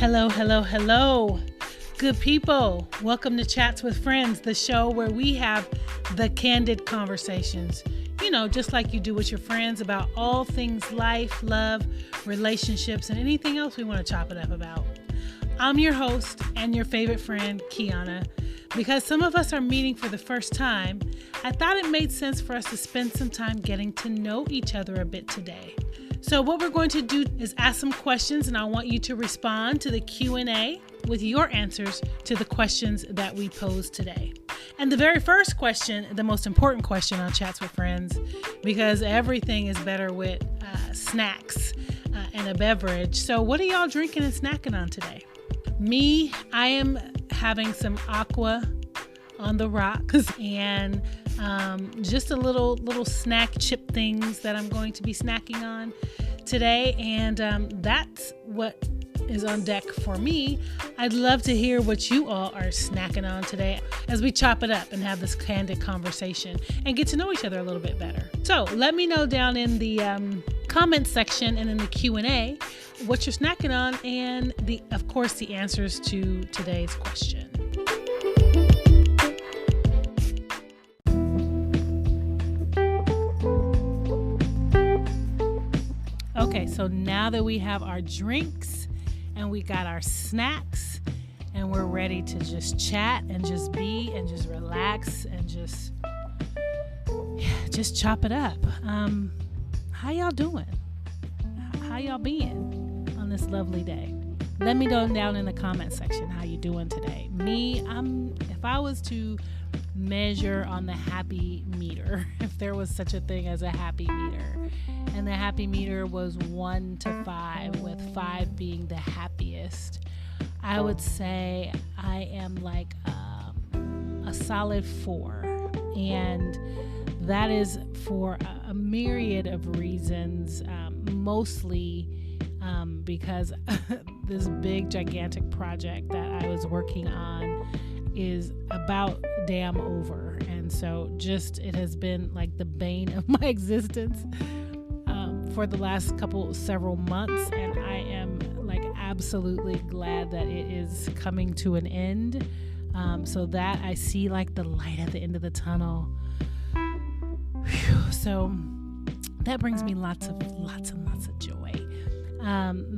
Hello, hello, hello. Good people. Welcome to Chats with Friends, the show where we have the candid conversations. You know, just like you do with your friends about all things life, love, relationships, and anything else we want to chop it up about. I'm your host and your favorite friend, Kiana. Because some of us are meeting for the first time, I thought it made sense for us to spend some time getting to know each other a bit today. So what we're going to do is ask some questions, and I want you to respond to the Q&A with your answers to the questions that we posed today. And the very first question, the most important question on Chats with Friends, because everything is better with snacks and a beverage. So what are y'all drinking and snacking on today? Me, I am having some aqua on the rocks and just a little snack chip things that I'm going to be snacking on today. And that's what is on deck for me. I'd love to hear what you all are snacking on today as we chop it up and have this candid conversation and get to know each other a little bit better. So let me know down in the comment section and in the Q&A what you're snacking on and of course the answers to today's question. Okay, so now that we have our drinks and we got our snacks and we're ready to just chat and just be and just relax and just chop it up. How y'all doing? How y'all been on this lovely day? Let me know down in the comment section how you doing today. Me, if I was to measure on the happy meter, if there was such a thing as a happy meter, and the happy meter was 1 to 5, with 5 being the happiest, I would say I am like a solid 4. And that is for a myriad of reasons, mostly because this big gigantic project that I was working on is about damn over. And so it has been like the bane of my existence for the last several months, and I am like absolutely glad that it is coming to an end, so that I see like the light at the end of the tunnel. Whew. So that brings me lots and lots of joy.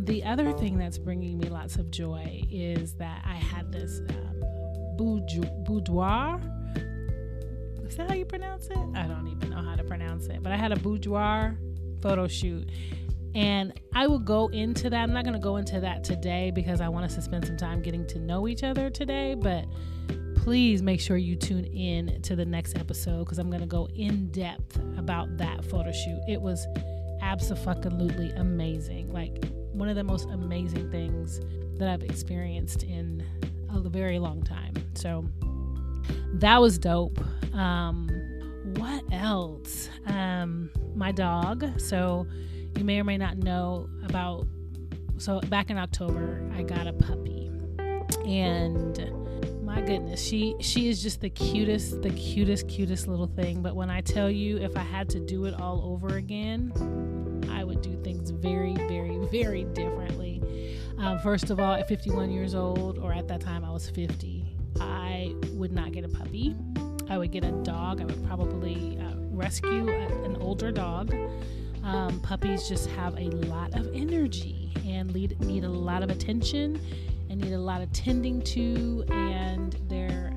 The other thing that's bringing me lots of joy is that I had this boudoir. Is that how you pronounce it? I don't even know how to pronounce it, but I had a boudoir photo shoot, and I will go into that. I'm not going to go into that today because I want us to spend some time getting to know each other today, but please make sure you tune in to the next episode because I'm going to go in depth about that photo shoot. It was abso-fucking-lutely amazing. Like one of the most amazing things that I've experienced in a very long time. So that was dope. What else? My dog. So you may or may not know about, so back in October, I got a puppy, and my goodness, she is just the cutest little thing. But when I tell you, if I had to do it all over again, I would do things very, very, very differently. First of all, at 51 years old, or at that time I was 50, I would not get a puppy. I would get a dog. I would probably rescue an older dog. Puppies just have a lot of energy and need a lot of attention and need a lot of tending to, and they're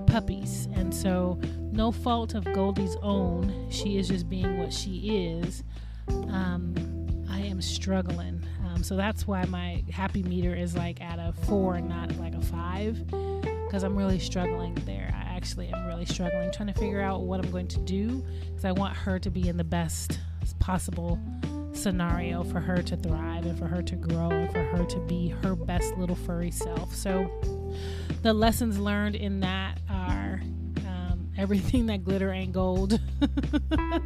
puppies. And so no fault of Goldie's own. She is just being what she is. I am struggling. So that's why my happy meter is like at a 4 and not like a 5, because I'm really struggling there. I actually am really struggling trying to figure out what I'm going to do, because I want her to be in the best possible scenario for her to thrive and for her to grow and for her to be her best little furry self. So the lessons learned in that are everything that glitter ain't gold.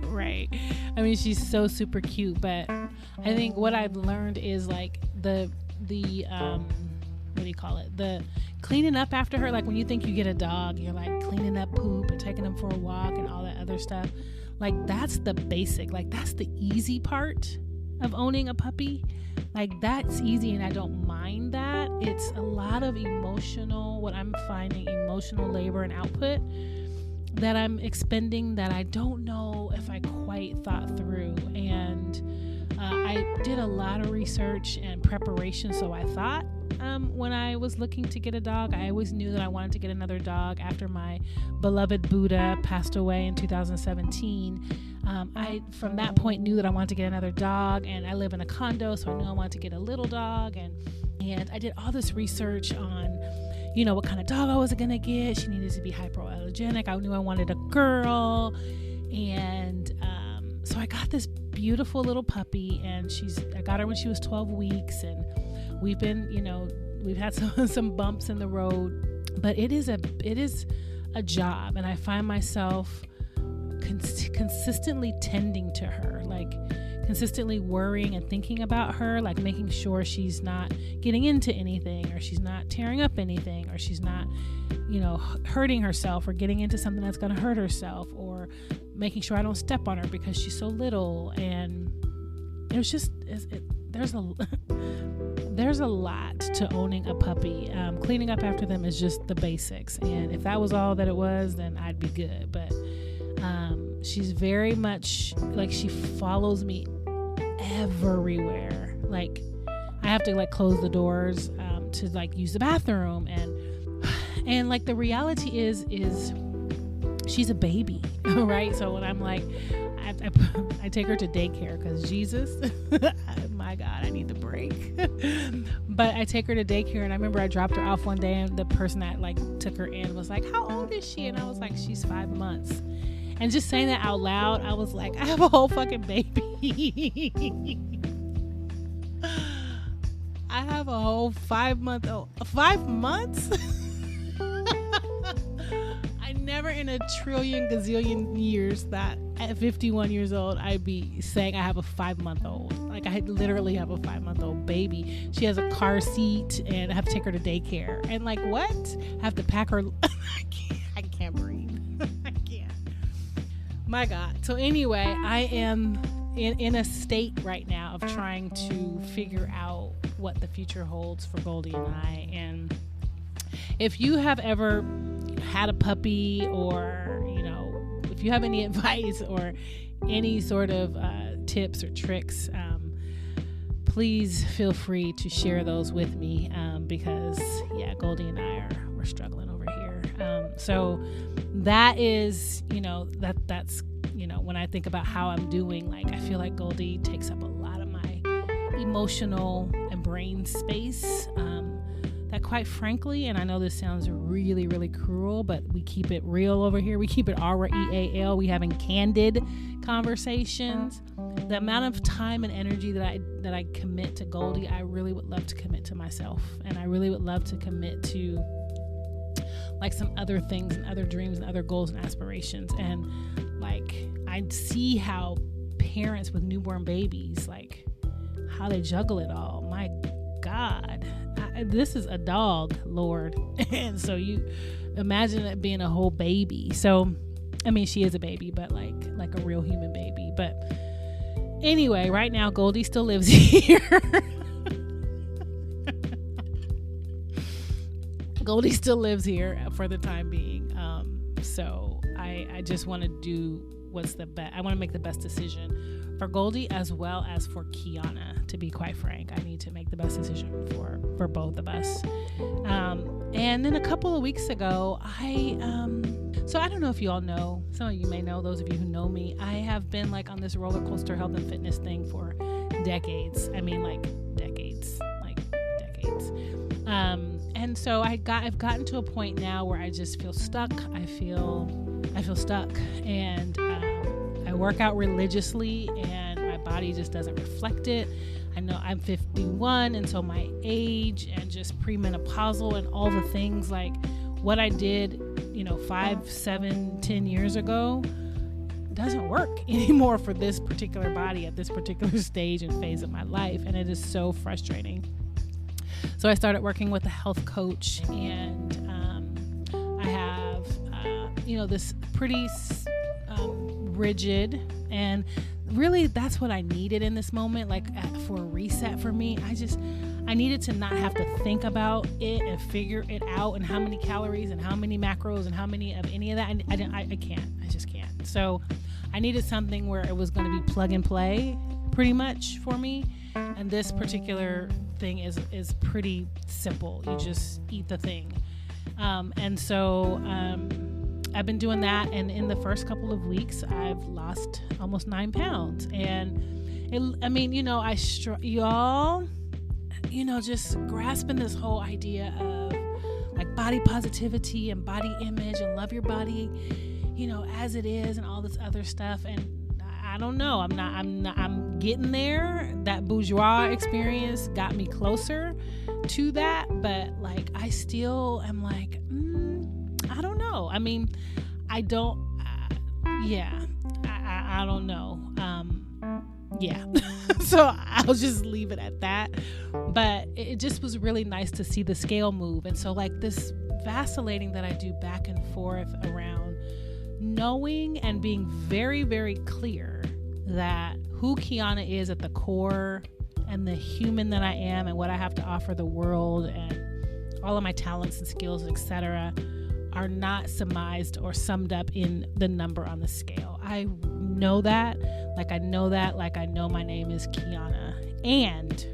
Right? I mean, she's so super cute, but I think what I've learned is like the what do you call it? The cleaning up after her. Like when you think you get a dog, you're like cleaning up poop and taking them for a walk and all that other stuff. Like that's the basic, like that's the easy part of owning a puppy. Like, that's easy and I don't mind that. It's a lot of what I'm finding, emotional labor and output that I'm expending that I don't know if I quite thought through. And I did a lot of research and preparation, so I thought, when I was looking to get a dog. I always knew that I wanted to get another dog after my beloved Buddha passed away in 2017. I, from that point, knew that I wanted to get another dog, and I live in a condo, so I knew I wanted to get a little dog. And I did all this research on, what kind of dog I was going to get. She needed to be hypoallergenic. I knew I wanted a girl. And so I got this beautiful little puppy, and I got her when she was 12 weeks. And we've been, we've had some bumps in the road, but it is a job. And I find myself consistently tending to her, like consistently worrying and thinking about her, like making sure she's not getting into anything, or she's not tearing up anything, or she's not, hurting herself or getting into something that's going to hurt herself, or making sure I don't step on her because she's so little. And there's a lot to owning a puppy. Cleaning up after them is just the basics. And if that was all that it was, then I'd be good. But she's very much like, she follows me everywhere. Like, I have to close the doors to use the bathroom, and like the reality is she's a baby, right? So when I'm I take her to daycare because Jesus, my God, I need the break. But I take her to daycare, and I remember I dropped her off one day, and the person that took her in was like, "How old is she?" And I was like, "She's 5 months." And just saying that out loud, I was like, I have a whole fucking baby. I have a whole 5 months. I never in a trillion gazillion years that at 51 years old I'd be saying I have a 5-month-old. Like, I literally have a 5-month-old baby. She has a car seat, and I have to take her to daycare. And what? I have to pack her. I can't breathe. I can't. My God. So anyway, I am in a state right now of trying to figure out what the future holds for Goldie and I. And if you have ever had a puppy, or if you have any advice or any sort of tips or tricks, please feel free to share those with me, because Goldie and I we're struggling over here. So that is, that's when I think about how I'm doing, I feel like Goldie takes up a lot of my emotional and brain space, that quite frankly, and I know this sounds really, really cruel, but we keep it real over here. We keep it REAL. We having candid conversations. The amount of time and energy that I commit to Goldie, I really would love to commit to myself, and I really would love to commit to some other things and other dreams and other goals and aspirations. And I see how parents with newborn babies, how they juggle it all. My God, this is a dog, Lord. And so you imagine it being a whole baby. So, I mean, she is a baby, but like a real human baby. But anyway, right now, Goldie still lives here. Goldie still lives here for the time being. So I just want to do what's the best. I want to make the best decision for Goldie as well as for Kiana. To be quite frank, I need to make the best decision for both of us. And then a couple of weeks ago, so I don't know if you all know, some of you may know, those of you who know me, I have been on this roller coaster health and fitness thing for decades. I mean, decades. And so I've gotten to a point now where I just feel stuck. I feel stuck, and I work out religiously, and my body just doesn't reflect it. I know I'm 51, and so my age and just premenopausal and all the things, what I did, 5, 7, 10 years ago doesn't work anymore for this particular body at this particular stage and phase of my life, and it is so frustrating. So I started working with a health coach, and I have, this pretty rigid, and really, that's what I needed in this moment, like for a reset for me. I needed to not have to think about it and figure it out and how many calories and how many macros and how many of any of that. I just can't. So I needed something where it was going to be plug and play pretty much for me. And this particular thing is pretty simple. You just eat the thing. And so I've been doing that. And in the first couple of weeks, I've lost almost 9 pounds. And y'all, just grasping this whole idea of like body positivity and body image and love your body, as it is and all this other stuff. And I don't know, I'm getting there. That bourgeois experience got me closer to that, but like, I still am like, I don't know. I mean, I don't know. So I'll just leave it at that. But it just was really nice to see the scale move. And so like this vacillating that I do back and forth around knowing and being very, very clear that who Kiana is at the core and the human that I am and what I have to offer the world and all of my talents and skills, etc., are not surmised or summed up in the number on the scale. I know that, like I know my name is Kiana. And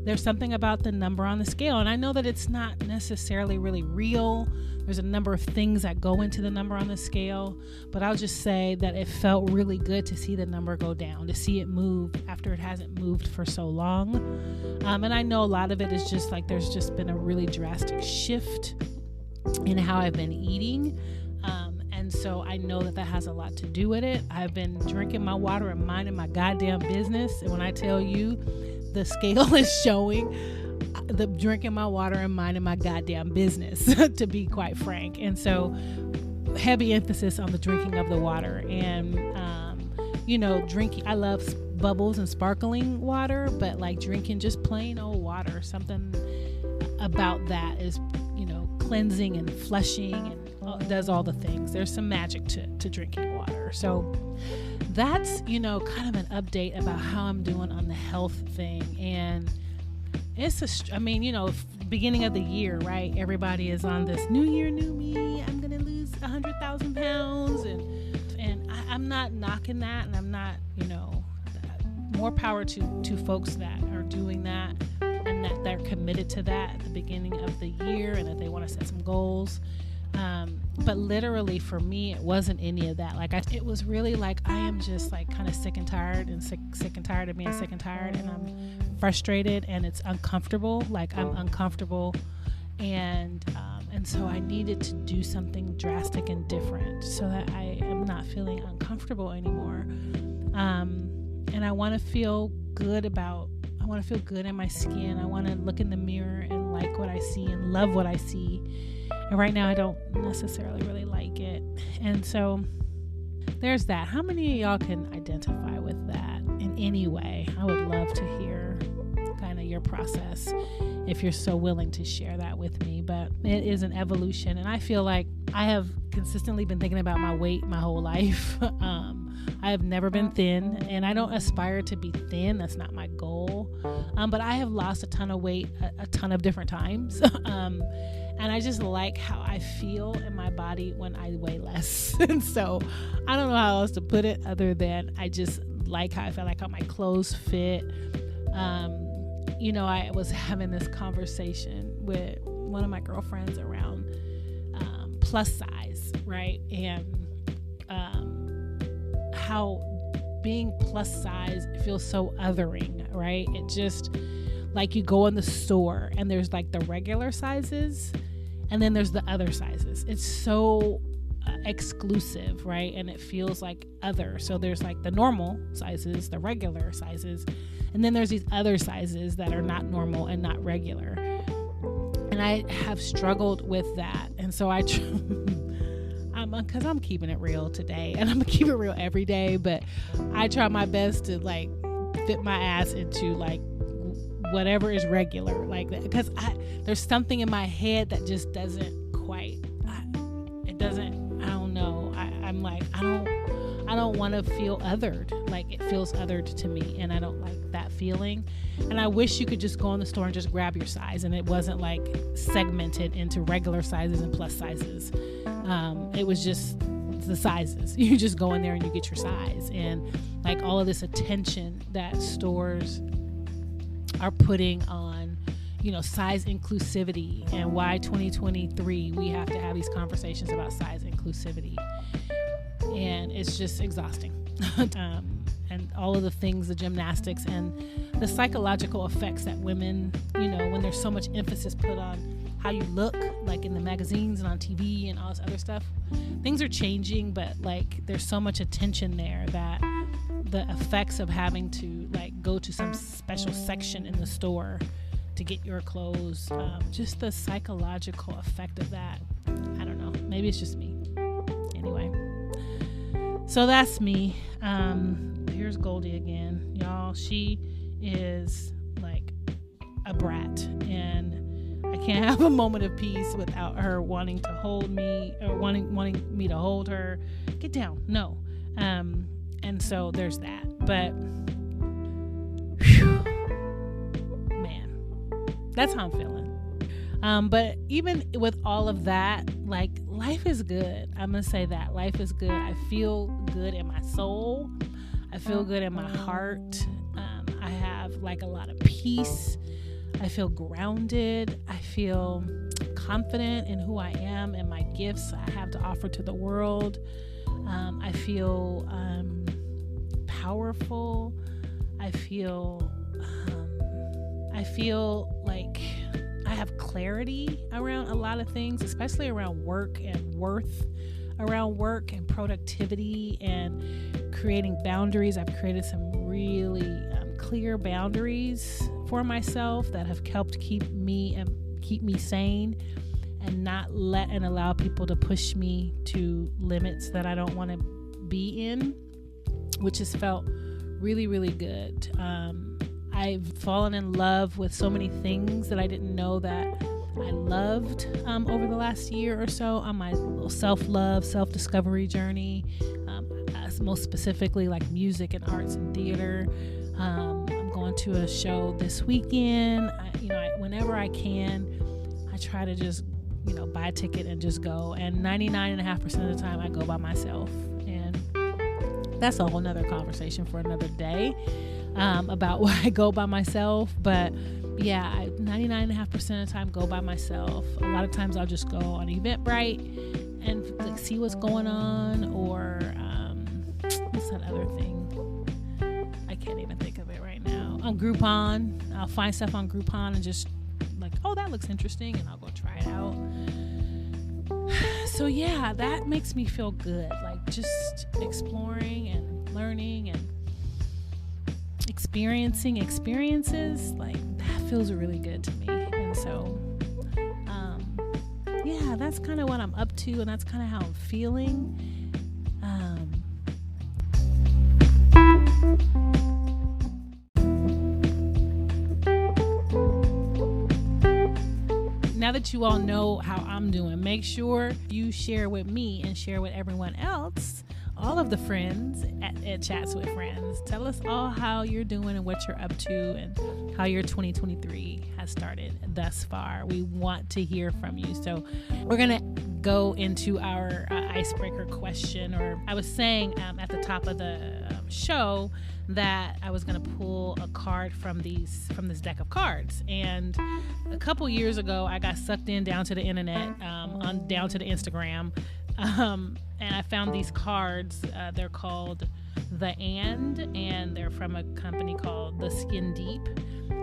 there's something about the number on the scale. And I know that it's not necessarily really real. There's a number of things that go into the number on the scale, but I'll just say that it felt really good to see the number go down, to see it move after it hasn't moved for so long. And I know a lot of it is just like there's just been a really drastic shift in how I've been eating. And so I know that has a lot to do with it. I've been drinking my water and minding my goddamn business. And when I tell you the scale is showing, the drinking my water and minding my goddamn business, to be quite frank. And so heavy emphasis on the drinking of the water and, drinking. I love bubbles and sparkling water, but like drinking just plain old water, something about that is, cleansing and flushing and does all the things. There's some magic to drinking water. So that's, kind of an update about how I'm doing on the health thing. And it's beginning of the year, right? Everybody is on this new year, new me. I'm going to lose 100,000 pounds. And I'm not knocking that. And I'm not, more power to folks that are doing that and that they're committed to that at the beginning of the year and that they want to set some goals. But literally for me, it wasn't any of that. Like it was really like, I am just like kind of sick and tired and sick and tired of being sick and tired. And I'm frustrated and it's uncomfortable. Like I'm uncomfortable. And so I needed to do something drastic and different so that I am not feeling uncomfortable anymore. And I want to feel good in my skin. I want to look in the mirror and like what I see and love what I see. And right now I don't necessarily really like it. And so there's that. How many of y'all can identify with that in any way? I would love to hear kind of your process if you're so willing to share that with me. But it is an evolution. And I feel like I have consistently been thinking about my weight my whole life. I have never been thin, and I don't aspire to be thin. That's not my goal. But I have lost a ton of weight a ton of different times. And I just like how I feel in my body when I weigh less. And so I don't know how else to put it other than I just like how I feel, like how my clothes fit. I was having this conversation with one of my girlfriends around plus size, right? And how being plus size feels so othering, right? It just like you go in the store and there's like the regular sizes and then there's the other sizes. It's so exclusive, right? And it feels like other. So there's like the normal sizes, the regular sizes, and then there's these other sizes that are not normal and not regular. And I have struggled with that. And so because I'm keeping it real today, and I'm gonna keep it real every day, but I try my best to like fit my ass into like whatever is regular, like that, because there's something in my head that just doesn't quite, I don't know. I'm like, I I don't want to feel othered. Like, it feels othered to me, and I don't like that feeling. And I wish you could just go in the store and just grab your size, and it wasn't like segmented into regular sizes and plus sizes. It was just the sizes. You just go in there and you get your size. And like all of this attention that stores are putting on, size inclusivity, and why 2023 we have to have these conversations about size inclusivity. And it's just exhausting. And all of the things, the gymnastics and the psychological effects that women, when there's so much emphasis put on how you look, like in the magazines and on TV and all this other stuff, things are changing, but like there's so much attention there that the effects of having to like go to some special section in the store to get your clothes, just the psychological effect of that, I don't know, maybe it's just me. Anyway, so that's me. Here's Goldie again, y'all. She is like a brat, and I can't have a moment of peace without her wanting to hold me, or wanting me to hold her. Get down. No. And so there's that. But whew, man, that's how I'm feeling. But even with all of that, like, life is good. I'm gonna say that life is good. I feel good in my soul. I feel good in my heart. I have like a lot of peace. I feel grounded. I feel confident in who I am and my gifts I have to offer to the world. I feel powerful. I feel like I have clarity around a lot of things, especially around work and worth, around work and productivity and creating boundaries. I've created some really clear boundaries for myself that have helped keep me sane and not let and allow people to push me to limits that I don't want to be in, which has felt really, really good. I've fallen in love with so many things that I didn't know that I loved over the last year or so on my self-love, self-discovery journey, most specifically like music and arts and theater. I'm going to a show this weekend. Whenever I can, I try to just, buy a ticket and just go. And 99.5% of the time I go by myself. And that's a whole nother conversation for another day, about why I go by myself. But yeah, I 99.5% of the time go by myself. A lot of times I'll just go on Eventbrite and like see what's going on, or what's that other thing? I can't even think of it right now. On Groupon, I'll find stuff on Groupon and just like, oh, that looks interesting, and I'll go try it out. So yeah, that makes me feel good. Like just exploring and learning and experiencing experiences, like that feels really good to me. And so yeah, that's kind of what I'm up to, and that's kind of how I'm feeling. Now that you all know how I'm doing, make sure you share with me and share with everyone else, all of the friends at Chats with Friends. Tell us all how you're doing and what you're up to and how your 2023 has started thus far. We want to hear from you. So we're going to go into our icebreaker question. Or I was saying at the top of the show that I was going to pull a card from this deck of cards. And a couple years ago, I got sucked down to the internet, down to the Instagram, and I found these cards. They're called The and they're from a company called The Skin Deep.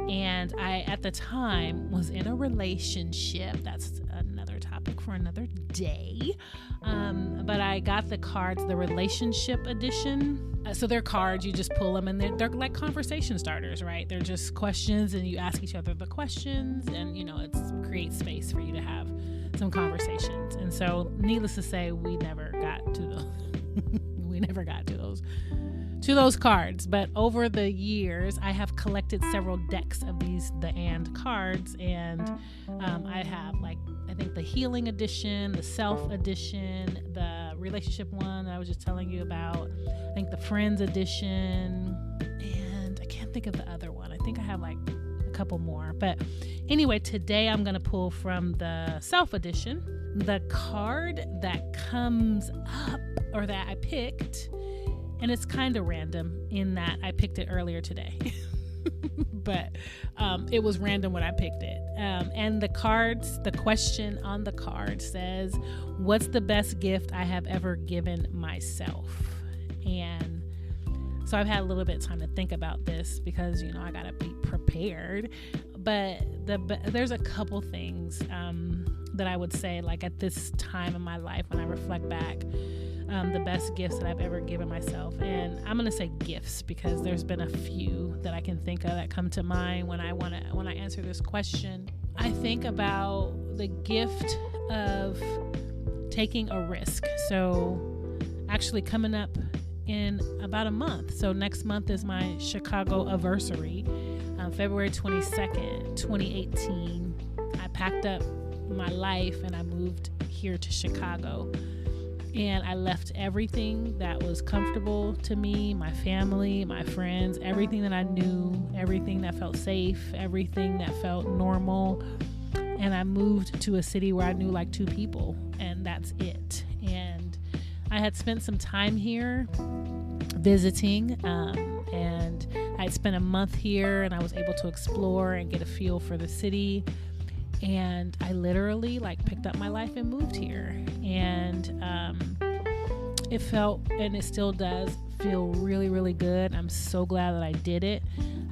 And I, at the time, was in a relationship. That's another topic for another day. But I got the cards, the relationship edition. So they're cards, you just pull them, and they're like conversation starters, right? They're just questions, and you ask each other the questions, and it creates space for you to have some conversations. And so, needless to say, we never got to those cards. But over the years, I have collected several decks of these the and cards, and I have I think the healing edition, the self edition, the relationship one that I was just telling you about. I think the Friends edition, and I can't think of the other one. I think I have like a couple more. But anyway, today I'm going to pull from the Self edition. The card that comes up, or that I picked, and it's kind of random in that I picked it earlier today. But it was random when I picked it. And the question on the card says, what's the best gift I have ever given myself? And so I've had a little bit of time to think about this because, I got to be prepared. But there's a couple things that I would say, like at this time in my life when I reflect back, the best gifts that I've ever given myself. And I'm going to say gifts because there's been a few that I can think of that come to mind when I answer this question. I think about the gift of taking a risk. So actually coming up in about a month. So next month is my Chicago anniversary. February 22nd, 2018, I packed up my life and I moved here to Chicago. And I left everything that was comfortable to me, my family, my friends, everything that I knew, everything that felt safe, everything that felt normal. And I moved to a city where I knew like 2 people, and that's it. And I had spent some time here visiting, and I'd spent a month here, and I was able to explore and get a feel for the city. And I literally picked up my life and moved here. And it felt, and it still does feel really, really good. I'm so glad that I did it.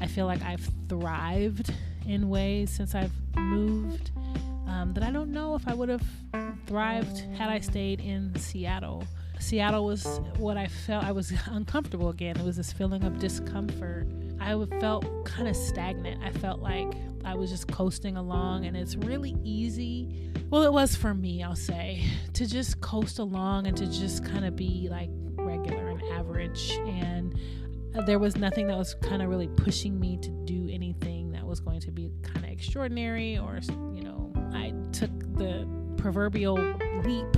I feel like I've thrived in ways since I've moved that I don't know if I would have thrived had I stayed in Seattle. Seattle was what I felt. I was uncomfortable again. It was this feeling of discomfort. I felt kind of stagnant. I felt like I was just coasting along, and it's really easy. Well, it was for me, I'll say, to just coast along and to just kind of be like regular and average. And there was nothing that was kind of really pushing me to do anything that was going to be kind of extraordinary, or, I took the proverbial leap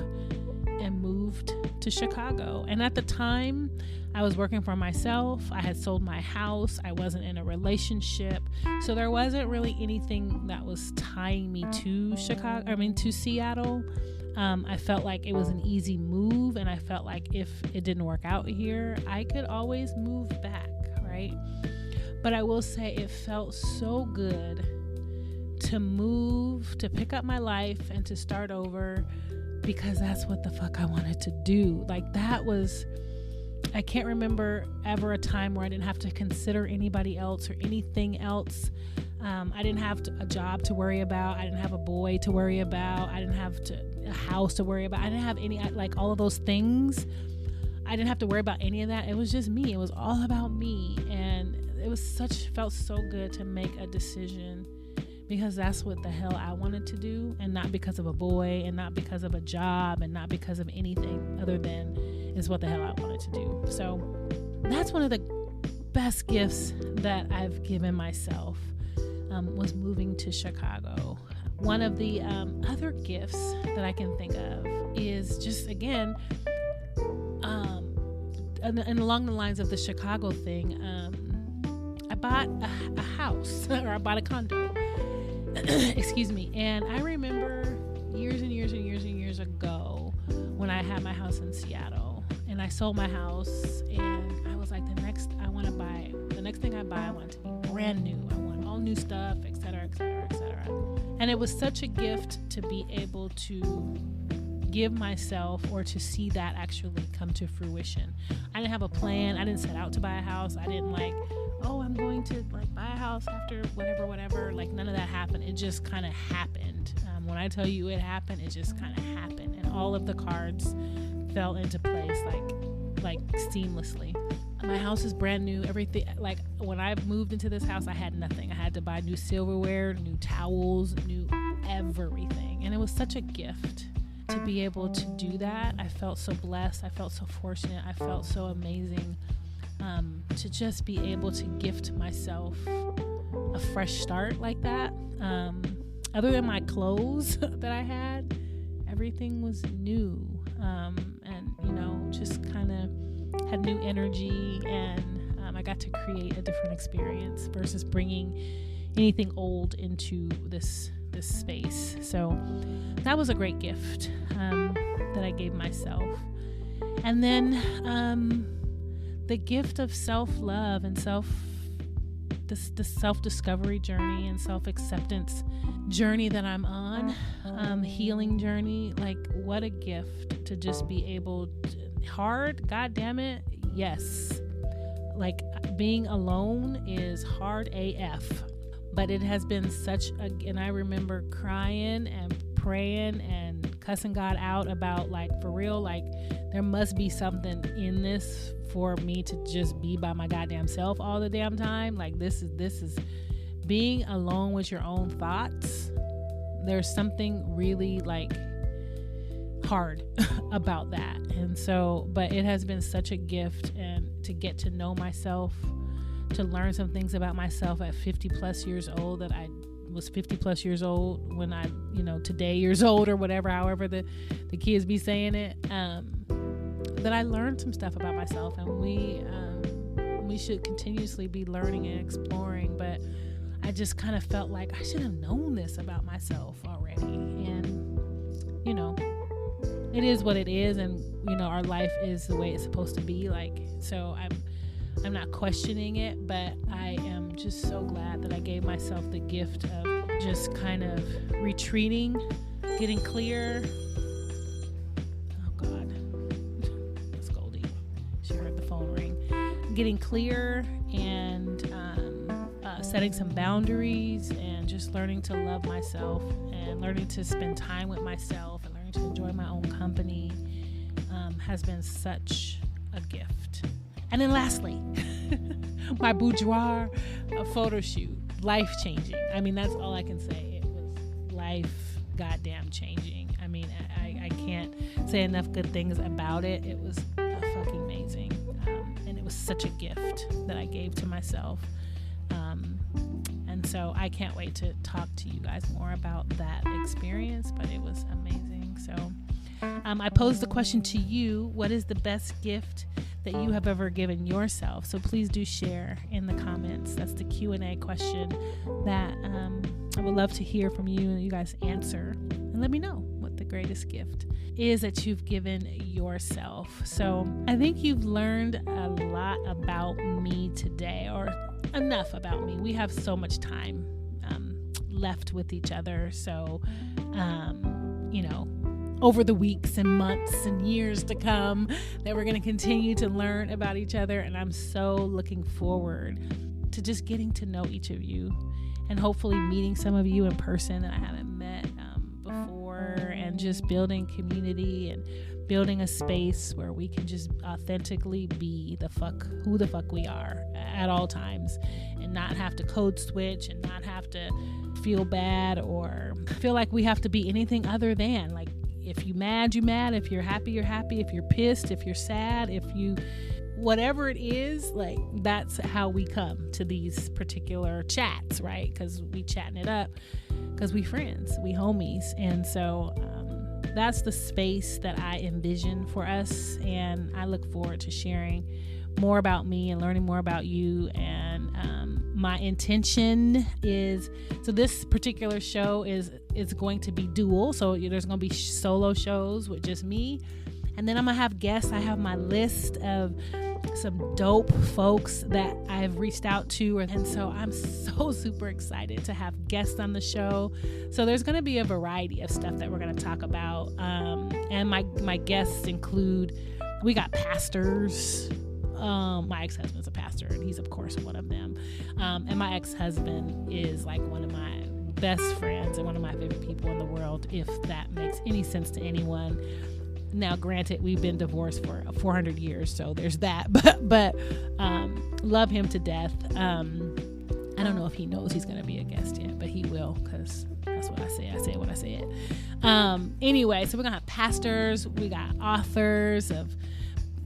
and moved to Chicago. And at the time, I was working for myself. I had sold my house. I wasn't in a relationship. So there wasn't really anything that was tying me to Seattle. I felt like it was an easy move, and I felt like if it didn't work out here, I could always move back, right? But I will say it felt so good to move, to pick up my life and to start over, because that's what the fuck I wanted to do. I can't remember ever a time where I didn't have to consider anybody else or anything else. I didn't have a job to worry about. I didn't have a boy to worry about. I didn't have a house to worry about. I didn't have any, all of those things. I didn't have to worry about any of that. It was just me. It was all about me. And it felt so good to make a decision, because that's what the hell I wanted to do, and not because of a boy, and not because of a job, and not because of anything other than is what the hell I wanted to do. So that's one of the best gifts that I've given myself, was moving to Chicago. One of the other gifts that I can think of is just, again, and along the lines of the Chicago thing, I bought a house, or I bought a condo. Excuse me. And I remember years and years and years and years ago when I had my house in Seattle, and I sold my house, and I was like, the next thing I buy, I want it to be brand new. I want all new stuff, etc., etc., etc. And it was such a gift to be able to give myself, or to see that actually come to fruition. I didn't have a plan. I didn't set out to buy a house. I didn't I'm going to buy a house after whatever. None of that happened. It just kind of happened. When I tell you it happened, it just kind of happened. And all of the cards fell into place like seamlessly. My house is brand new. Everything, when I moved into this house, I had nothing. I had to buy new silverware, new towels, new everything. And it was such a gift to be able to do that. I felt so blessed. I felt so fortunate. I felt so amazing. To just be able to gift myself a fresh start like that. Other than my clothes that I had, everything was new. And just kind of had new energy, and I got to create a different experience versus bringing anything old into this space. So that was a great gift that I gave myself. And then the gift of self-love and the self-discovery journey and self-acceptance journey that I'm on, healing journey. Like, what a gift to just be able to, hard, God damn it, yes. Like, being alone is hard AF, but it has been and I remember crying and praying and cussing God out about, like, for real, like, there must be something in this for me to just be by my goddamn self all the damn time. Like, this is being alone with your own thoughts. There's something really, like, hard about that. And so, but it has been such a gift, and to get to know myself, to learn some things about myself at 50 plus years old that I was 50 plus years old when I, today years old or whatever, however the kids be saying it, that I learned some stuff about myself, and we should continuously be learning and exploring. But I just kind of felt like I should have known this about myself already. And, it is what it is. And, our life is the way it's supposed to be. Like, so I'm not questioning it, but I am just so glad that I gave myself the gift of just kind of retreating, getting clear. Oh God, that's Goldie. She heard the phone ring. Getting clear and setting some boundaries, and just learning to love myself, and learning to spend time with myself, and learning to enjoy my own company has been such a gift. And then lastly, my boudoir photo shoot, life-changing. I mean, that's all I can say. It was life goddamn changing. I mean, I can't say enough good things about it. It was fucking amazing. And it was such a gift that I gave to myself. And so I can't wait to talk to you guys more about that experience, but it was amazing. So I posed the question to you: what is the best gift that you have ever given yourself? So please do share in the comments. That's the Q&A question that I would love to hear from you, and you guys answer and let me know what the greatest gift is that you've given yourself. So I think you've learned a lot about me today, or enough about me. We have so much time left with each other. So, over the weeks and months and years to come, that we're going to continue to learn about each other. And I'm so looking forward to just getting to know each of you, and hopefully meeting some of you in person that I haven't met before, and just building community and building a space where we can just authentically be who the fuck we are at all times, and not have to code switch, and not have to feel bad or feel like we have to be anything other than, like, if you're mad, you're mad. If you're happy, you're happy. If you're pissed, if you're sad, whatever it is, like, that's how we come to these particular chats, right? Because we chatting it up, because we friends, we homies. And so that's the space that I envision for us. And I look forward to sharing more about me and learning more about you. And my intention is, so this particular show is going to be dual. So there's going to be solo shows with just me. And then I'm going to have guests. I have my list of some dope folks that I've reached out to. And so I'm so super excited to have guests on the show. So there's going to be a variety of stuff that we're going to talk about. And my guests include, we got pastors. My ex-husband's a pastor, and he's of course one of them. And my ex-husband is like one of my best friends and one of my favorite people in the world, if that makes any sense to anyone. Now, granted, we've been divorced for 400 years, so there's that. But love him to death. I don't know if he knows he's going to be a guest yet, but he will, because that's what I say. I say what I said. Anyway, so we're going to have pastors. We got authors of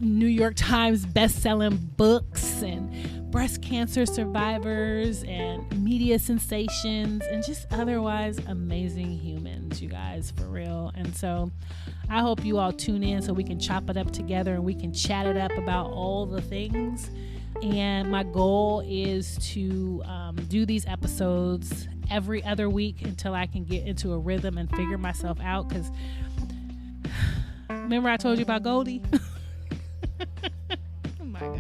New York Times best-selling books, and breast cancer survivors, and media sensations, and just otherwise amazing humans. things, you guys, for real. And so I hope you all tune in so we can chop it up together and we can chat it up about all the things. And my goal is to do these episodes every other week until I can get into a rhythm and figure myself out. Because remember I told you about Goldie? Oh my God.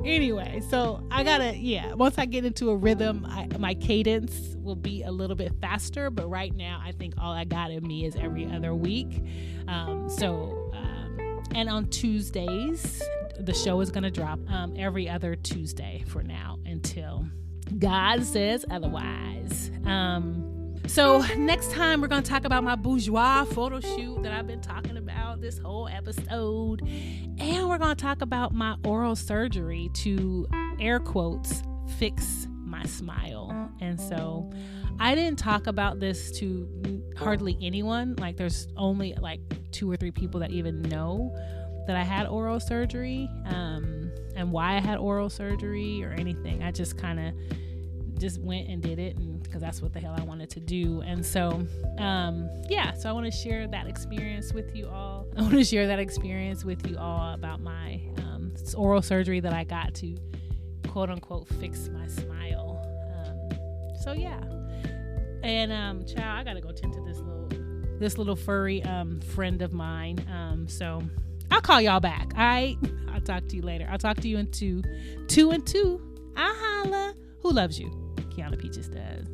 Anyway, so I gotta, once I get into a rhythm, my cadence will be a little bit faster. But right now, I think all I got in me is every other week. And on Tuesdays, the show is gonna drop every other Tuesday for now until God says otherwise. So next time we're going to talk about my bourgeois photo shoot that I've been talking about this whole episode. And we're going to talk about my oral surgery to, air quotes, fix my smile. And so I didn't talk about this to hardly anyone. Like there's only like 2 or 3 people that even know that I had oral surgery, and why I had oral surgery or anything. I just kind of just went and did it, and because that's what the hell I wanted to do. And so so I want to share that experience with you all. About my oral surgery that I got to quote unquote fix my smile. And child, I gotta go tend to this little furry friend of mine. So I'll call y'all back. All right, I'll talk to you later. I'll talk to you in 2 and 2. I'll holla. Who loves you? Kiana Peaches does.